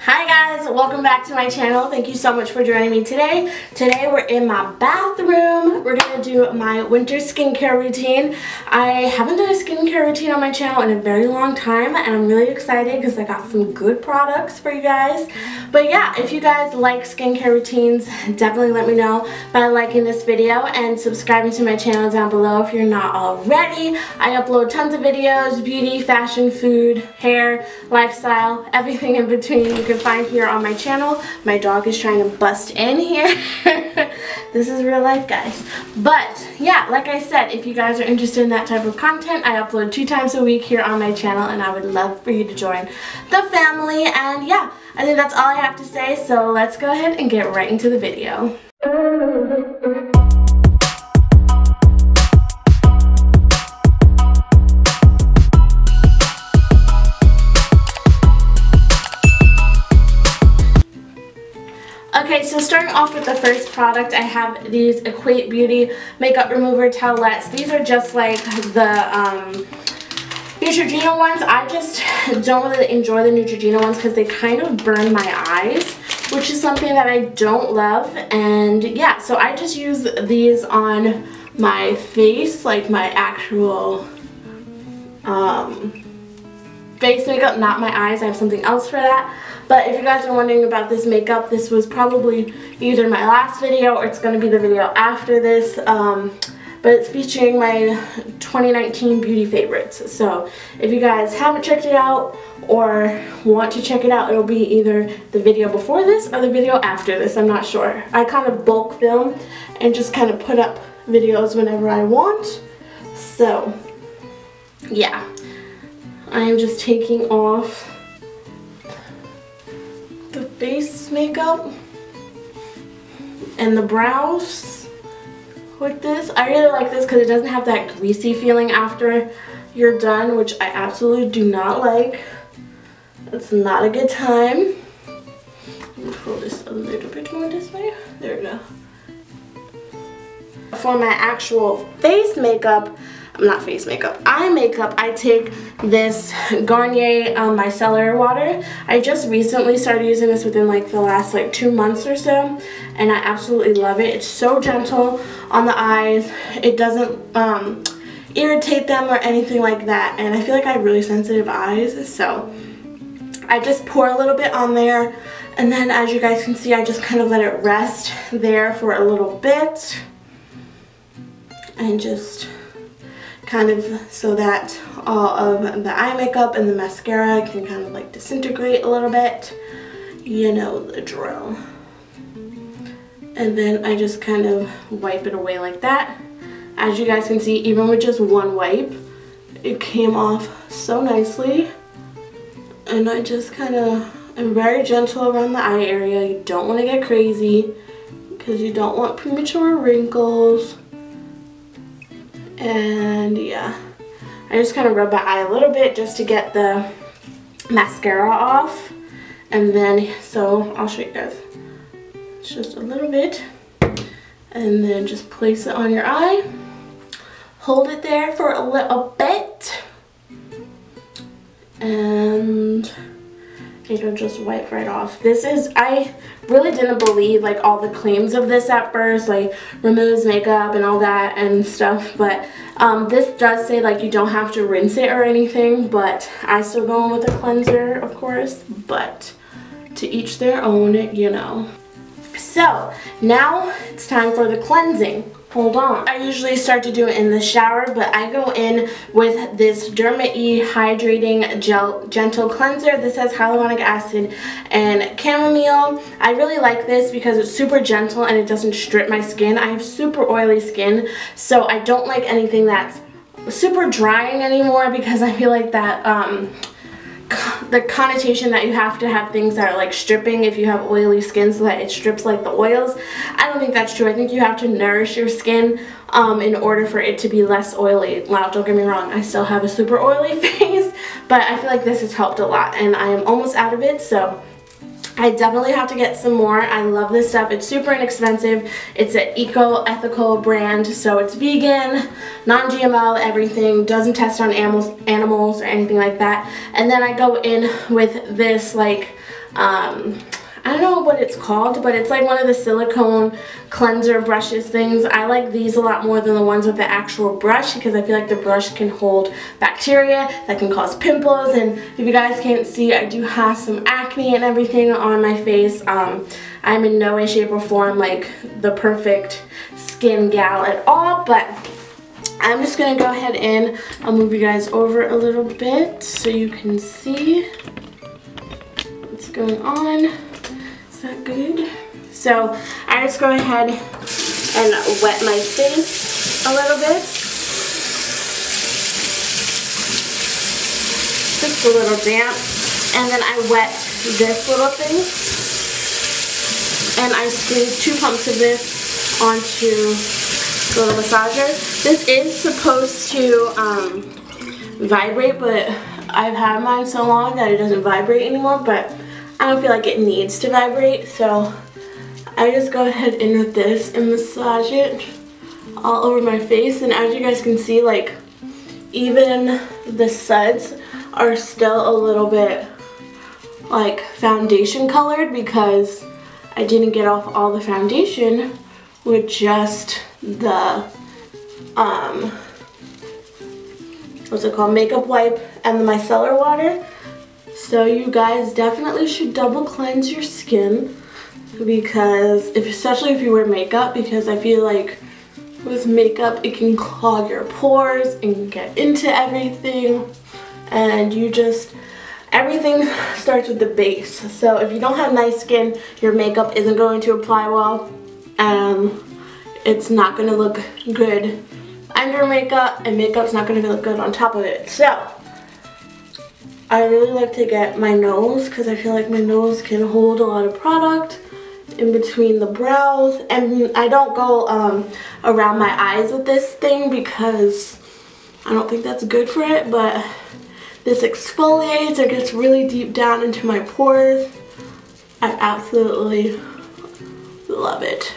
Hi guys, welcome back to my channel. Thank you so much for joining me today. Today we're in my bathroom. We're going to do my winter skincare routine. I haven't done a skincare routine on my channel in a very long time and I'm really excited because I got some good products for you guys. But yeah, if you guys like skincare routines, definitely let me know by liking this video and subscribing to my channel down below if you're not already. I upload tons of videos, beauty, fashion, food, hair, lifestyle, everything in between you can find here on my channel. My dog is trying to bust in here. This is real life, guys. But yeah, like I said, if you guys are interested in that type of content, I upload 2 times a week here on my channel and I would love for you to join the family. And yeah, I think that's all I have to say, so let's go ahead and get right into the video. Okay, so starting off with the first product, I have these Equate Beauty Makeup Remover Towelettes. These are just like the Neutrogena ones. I just don't really enjoy the Neutrogena ones because they kind of burn my eyes, which is something that I don't love. And yeah, so I just use these on my face, like my actual face makeup, not my eyes. I have something else for that. But if you guys are wondering about this makeup, this was probably either my last video or it's going to be the video after this. But it's featuring my 2019 beauty favorites. So if you guys haven't checked it out or want to check it out, it'll be either the video before this or the video after this. I'm not sure. I kind of bulk film and just kind of put up videos whenever I want. So yeah, I am just taking off the face makeup and the brows with this. I really like this because it doesn't have that greasy feeling after you're done, which I absolutely do not like. It's not a good time. Let me pull this a little bit more this way. There we go. For my actual face makeup, eye makeup, I take this Garnier Micellar Water. I just recently started using this within like the last like 2 months or so, and I absolutely love it. It's so gentle on the eyes. It doesn't irritate them or anything like that, and I feel like I have really sensitive eyes, so I just pour a little bit on there, and then as you guys can see, I just kind of let it rest there for a little bit, and just kind of so that all of the eye makeup and the mascara can kind of like disintegrate a little bit. You know the drill. And then I just kind of wipe it away like that. As you guys can see, even with just one wipe, it came off so nicely. And I just kind of am very gentle around the eye area. You don't want to get crazy because you don't want premature wrinkles. And yeah, I just kind of rub my eye a little bit just to get the mascara off. And then, so I'll show you guys. It's just a little bit. And then just place it on your eye. Hold it there for a little bit. And it'll just wipe right off. This is, I really didn't believe like all the claims of this at first, like removes makeup and all that and stuff, but this does say like you don't have to rinse it or anything, but I still go in with a cleanser, of course, but to each their own, you know. So now it's time for the cleansing. Hold on. I usually start to do it in the shower, but I go in with this Derma E Hydrating Gel Gentle Cleanser. This has hyaluronic acid and chamomile. I really like this because it's super gentle and it doesn't strip my skin. I have super oily skin, so I don't like anything that's super drying anymore because I feel like that the connotation that you have to have things that are like stripping if you have oily skin so that it strips like the oils. I don't think that's true. I think you have to nourish your skin in order for it to be less oily. Now, don't get me wrong, I still have a super oily face, but I feel like this has helped a lot and I am almost out of it, so I definitely have to get some more. I love this stuff. It's super inexpensive. It's an eco-ethical brand, so it's vegan, non-GMO, everything. Doesn't test on animals or anything like that. And then I go in with this like I don't know what it's called, but it's like one of the silicone cleanser brushes things. I like these a lot more than the ones with the actual brush because I feel like the brush can hold bacteria that can cause pimples. And if you guys can't see, I do have some acne and everything on my face. I'm in no way, shape, or form like the perfect skin gal at all, but I'm just gonna go ahead and I'll move you guys over a little bit so you can see what's going on. Is that good? So I just go ahead and wet my face a little bit. Just a little damp. And then I wet this little thing. And I squeeze 2 pumps of this onto the little massager. This is supposed to vibrate, but I've had mine so long that it doesn't vibrate anymore, but I don't feel like it needs to vibrate, so I just go ahead in with this and massage it all over my face. And as you guys can see, like, even the suds are still a little bit like foundation colored because I didn't get off all the foundation with just the what's it called, makeup wipe and the micellar water. So you guys definitely should double cleanse your skin because especially if you wear makeup, because I feel like with makeup it can clog your pores and get into everything, and everything starts with the base. So if you don't have nice skin, your makeup isn't going to apply well and it's not going to look good under makeup, and makeup's not going to look good on top of it. So I really like to get my nose because I feel like my nose can hold a lot of product in between the brows. And I don't go around my eyes with this thing because I don't think that's good for it, but this exfoliates. It gets really deep down into my pores. I absolutely love it.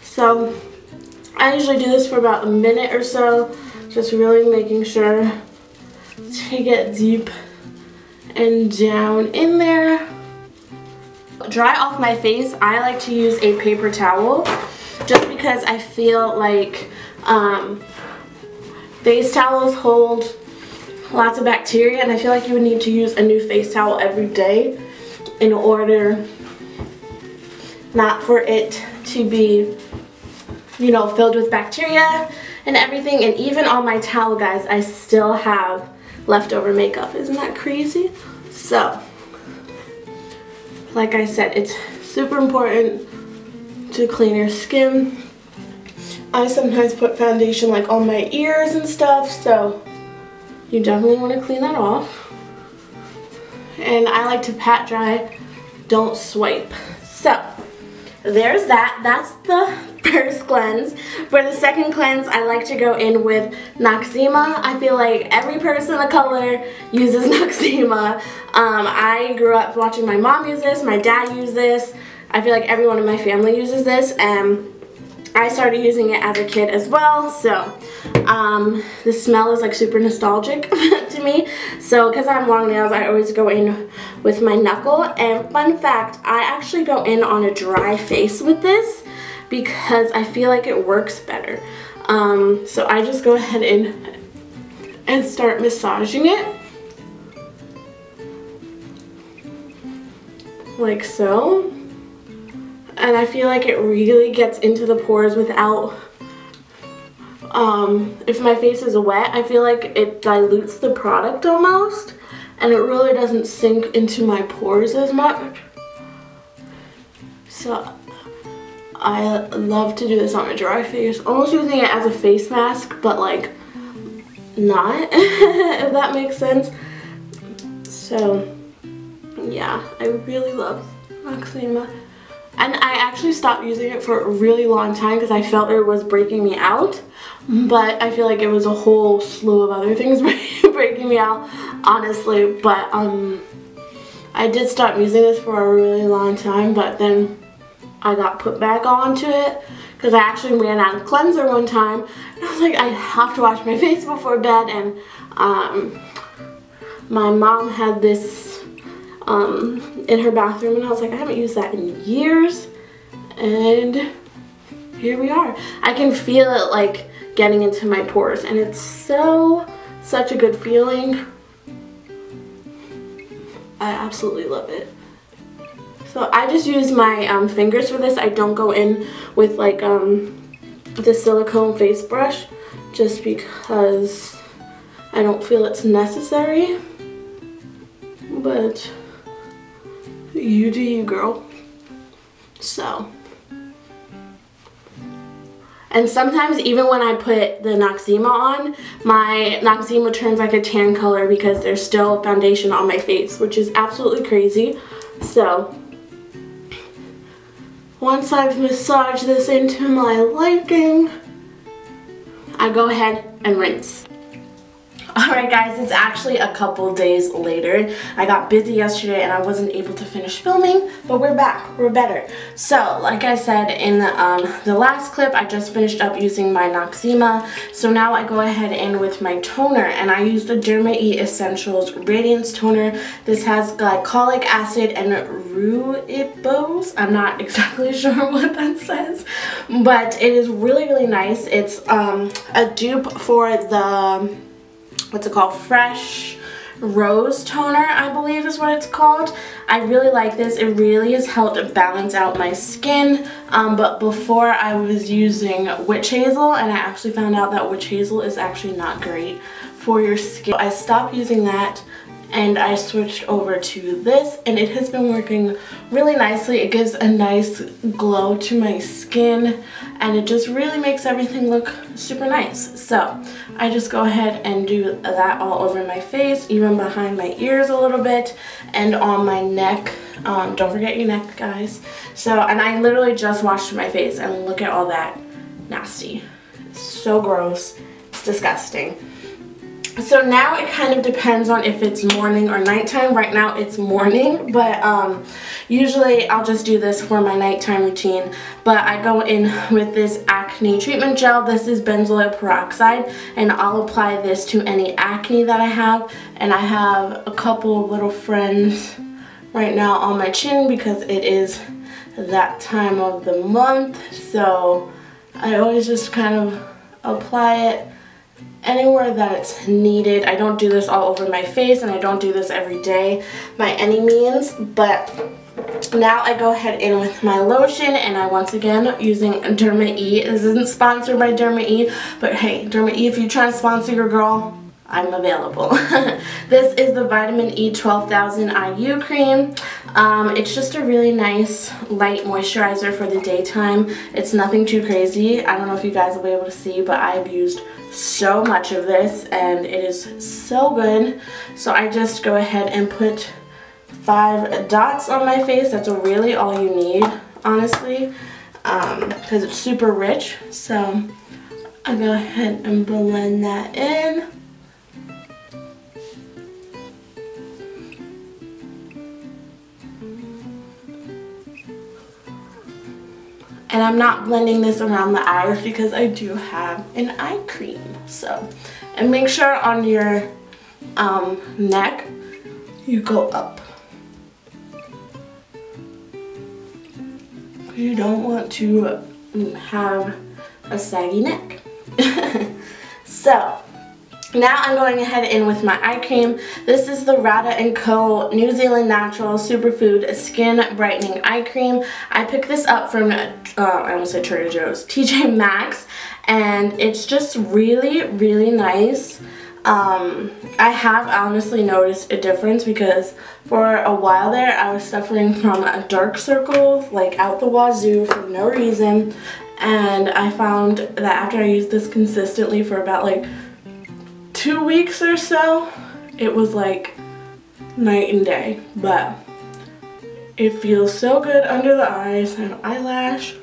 So I usually do this for about a minute or so, just really making sure to get deep and down in there. Dry off my face, I like to use a paper towel just because I feel like face towels hold lots of bacteria, and I feel like you would need to use a new face towel every day in order not for it to be, you know, filled with bacteria and everything. And even on my towel, guys, I still have leftover makeup. Isn't that crazy? So, like I said, it's super important to clean your skin. I sometimes put foundation like on my ears and stuff, so you definitely want to clean that off. And I like to pat dry, don't swipe. So there's that. That's the first cleanse. For the second cleanse, I like to go in with Noxzema. I feel like every person of color uses Noxzema. I grew up watching my mom use this, my dad use this. I feel like everyone in my family uses this, and I started using it as a kid as well. So the smell is like super nostalgic to me. So because I have long nails, I always go in with my knuckle. And fun fact, I actually go in on a dry face with this because I feel like it works better. So I just go ahead and start massaging it like so. And I feel like it really gets into the pores without, if my face is wet, I feel like it dilutes the product almost, and it really doesn't sink into my pores as much. So I love to do this on a dry face, almost using it as a face mask, but like not, if that makes sense. So yeah, I really love Noxzema. And I actually stopped using it for a really long time because I felt it was breaking me out. But I feel like it was a whole slew of other things breaking me out, honestly. But I did stop using this for a really long time, but then I got put back onto it because I actually ran out of cleanser one time. And I was like, I have to wash my face before bed. And my mom had this in her bathroom, and I was like, I haven't used that in years, and here we are. I can feel it like getting into my pores, and it's such a good feeling. I absolutely love it. So I just use my fingers for this. I don't go in with like the silicone face brush just because I don't feel it's necessary. But you do you, girl. So. And sometimes even when I put the Noxzema on, my Noxzema turns like a tan color because there's still foundation on my face, which is absolutely crazy. So, once I've massaged this into my liking, I go ahead and rinse. Alright guys, it's actually a couple days later. I got busy yesterday and I wasn't able to finish filming, but we're back, we're better. So, like I said in the last clip, I just finished up using my Noxzema. So now I go ahead in with my toner, and I use the Derma E Essentials Radiance Toner. This has glycolic acid and rooibos. I'm not exactly sure what that says, but it is really nice. It's a dupe for the what's it called? Fresh Rose Toner, I believe is what it's called. I really like this. It really has helped balance out my skin. But before I was using Witch Hazel, and I actually found out that Witch Hazel is actually not great for your skin. I stopped using that and I switched over to this, and it has been working really nicely. It gives a nice glow to my skin, and it just really makes everything look super nice. So I just go ahead and do that all over my face, even behind my ears a little bit, and on my neck. Don't forget your neck, guys. So, and I literally just washed my face, and look at all that nasty. It's so gross. It's disgusting. So now it kind of depends on if it's morning or nighttime. Right now it's morning, but usually I'll just do this for my nighttime routine. But I go in with this acne treatment gel. This is benzoyl peroxide, and I'll apply this to any acne that I have. And I have a couple of little friends right now on my chin because it is that time of the month. So I always just kind of apply it anywhere that it's needed. I don't do this all over my face, and I don't do this every day by any means, but now I go ahead in with my lotion, and I once again using Derma E. This isn't sponsored by Derma E, but hey, Derma E, if you're trying to sponsor your girl, I'm available. This is the Vitamin E 12,000 IU cream. It's just a really nice light moisturizer for the daytime. It's nothing too crazy. I don't know if you guys will be able to see, but I've used so much of this and it is so good. So I just go ahead and put 5 dots on my face. That's really all you need, honestly, because it's super rich. So I go ahead and blend that in. And I'm not blending this around the eyes because I do have an eye cream. So, and make sure on your neck you go up. You don't want to have a saggy neck. So, now I'm going ahead in with my eye cream. This is the Rada & Co. New Zealand Natural Superfood Skin Brightening Eye Cream. I picked this up from, I almost said Trader Joe's, TJ Maxx, and it's just really nice. I have honestly noticed a difference because for a while there I was suffering from dark circles, like out the wazoo for no reason, and I found that after I used this consistently for about like 2 weeks or so, it was like night and day. But it feels so good under the eyes and eyelash.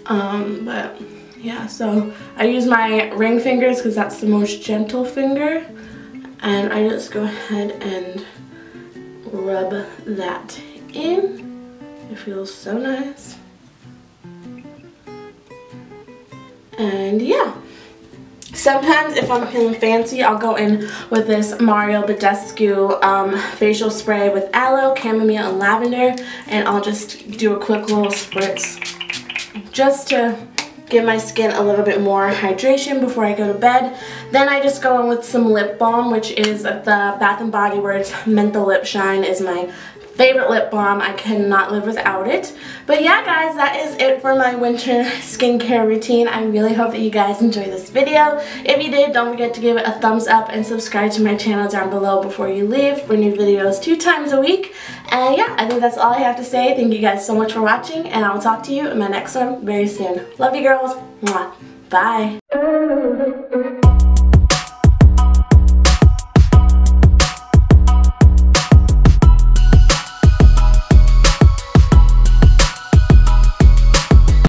But yeah, so I use my ring fingers because that's the most gentle finger, and I just go ahead and rub that in. It feels so nice. And yeah. Sometimes if I'm feeling fancy, I'll go in with this Mario Badescu facial spray with aloe, chamomile, and lavender, and I'll just do a quick little spritz just to give my skin a little bit more hydration before I go to bed. Then I just go in with some lip balm, which is the Bath & Body Works Menthol Lip Shine. Is my favorite lip balm. I cannot live without it. But yeah, guys, that is it for my winter skincare routine. I really hope that you guys enjoyed this video. If you did, don't forget to give it a thumbs up and subscribe to my channel down below before you leave for new videos 2 times a week. And yeah, I think that's all I have to say. Thank you guys so much for watching, and I'll talk to you in my next one very soon. Love you, girls. Mwah. Bye.